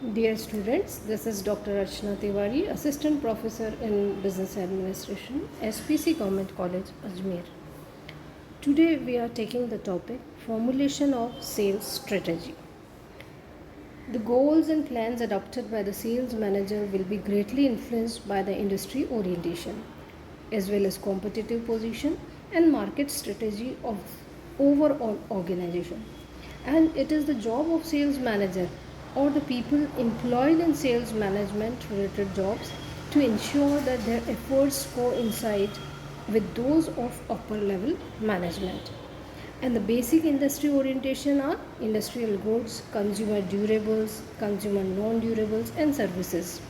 Dear students, this is Dr. Archana Tiwari, Assistant Professor in Business Administration, SPC Government College, Ajmer. Today we are taking the topic Formulation of Sales Strategy. The goals and plans adopted by the sales manager will be greatly influenced by the industry orientation, as well as competitive position and market strategy of overall organization. And it is the job of sales manager or the people employed in sales management related jobs to ensure that their efforts coincide with those of upper level management. And the basic industry orientation are industrial goods, consumer durables, consumer non-durables and services.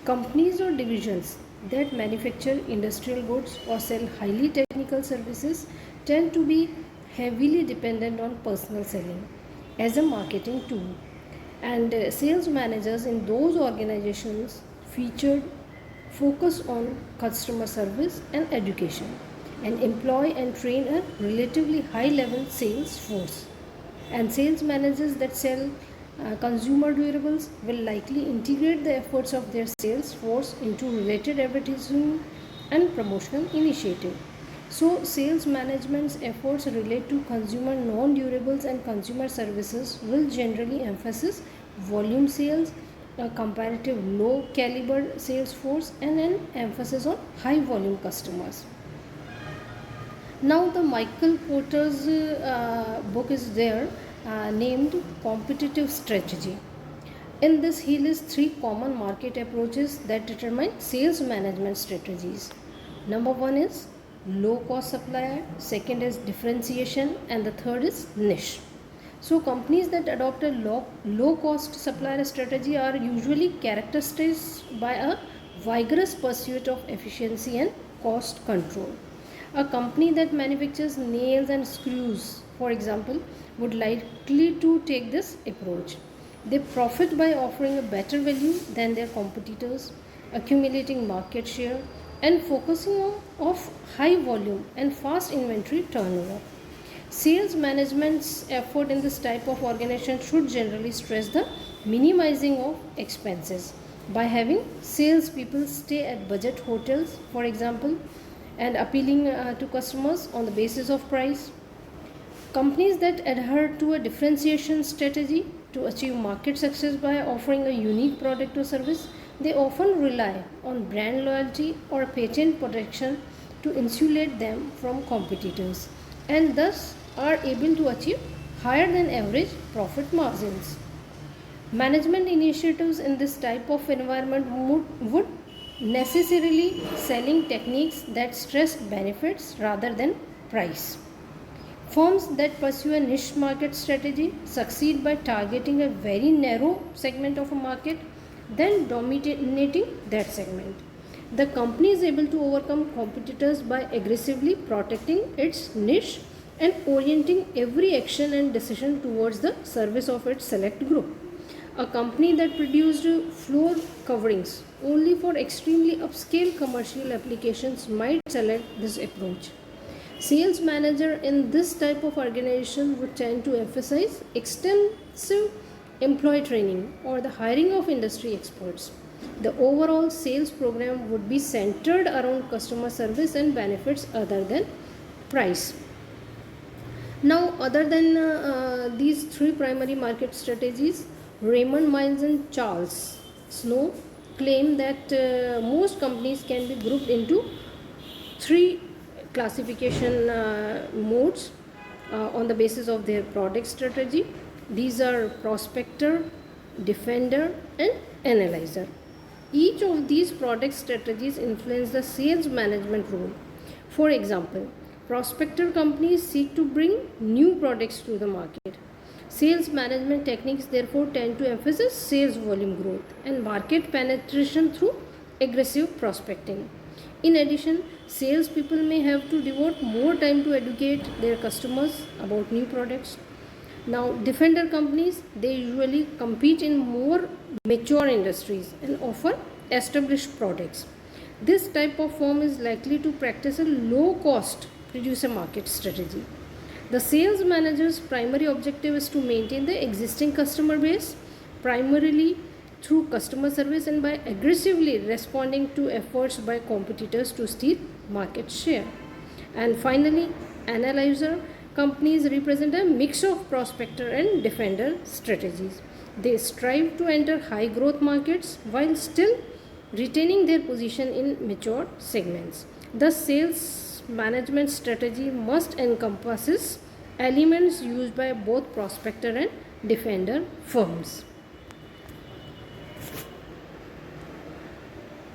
Companies or divisions that manufacture industrial goods or sell highly technical services tend to be heavily dependent on personal selling as a marketing tool. And sales managers in those organizations featured focus on customer service and education and employ and train a relatively high level sales force. And sales managers that sell consumer durables will likely integrate the efforts of their sales force into related advertising and promotional initiative. So, sales management's efforts relate to consumer non-durables and consumer services will generally emphasize volume sales, a comparative low caliber sales force, and an emphasis on high volume customers. Now, the Michael Porter's book is there named Competitive Strategy. In this, he lists three common market approaches that determine sales management strategies. Number one is low cost supplier, second is differentiation, and the third is niche. So, companies that adopt a low cost supplier strategy are usually characterized by a vigorous pursuit of efficiency and cost control. A company that manufactures nails and screws, for example, would likely to take this approach. They profit by offering a better value than their competitors, accumulating market share, and focusing on high volume and fast inventory turnover. Sales management's effort in this type of organization should generally stress the minimizing of expenses by having salespeople stay at budget hotels, for example, and appealing to customers on the basis of price. Companies that adhere to a differentiation strategy to achieve market success by offering a unique product or service, they often rely on brand loyalty or patent protection to insulate them from competitors and thus are able to achieve higher than average profit margins. Management initiatives in this type of environment would necessarily selling techniques that stress benefits rather than price. Firms that pursue a niche market strategy succeed by targeting a very narrow segment of a market, then dominating that segment. The company is able to overcome competitors by aggressively protecting its niche and orienting every action and decision towards the service of its select group. A company that produced floor coverings only for extremely upscale commercial applications might select this approach. Sales manager in this type of organization would tend to emphasize extensive employee training or the hiring of industry experts. The overall sales program would be centered around customer service and benefits other than price. Now, other than these three primary market strategies, Raymond Miles and Charles Snow claim that most companies can be grouped into three classification modes on the basis of their product strategy. These are prospector, defender, and analyzer. Each of these product strategies influence the sales management role. For example, prospector companies seek to bring new products to the market. Sales management techniques therefore tend to emphasize sales volume growth and market penetration through aggressive prospecting. In addition, salespeople may have to devote more time to educate their customers about new products. Now, defender companies they usually compete in more mature industries and offer established products. This type of firm is likely to practice a low cost producer market strategy. The sales manager's primary objective is to maintain the existing customer base, primarily through customer service and by aggressively responding to efforts by competitors to steal market share. And finally, analyzer companies represent a mix of prospector and defender strategies. They strive to enter high growth markets while still retaining their position in mature segments. The sales management strategy must encompasses elements used by both prospector and defender firms.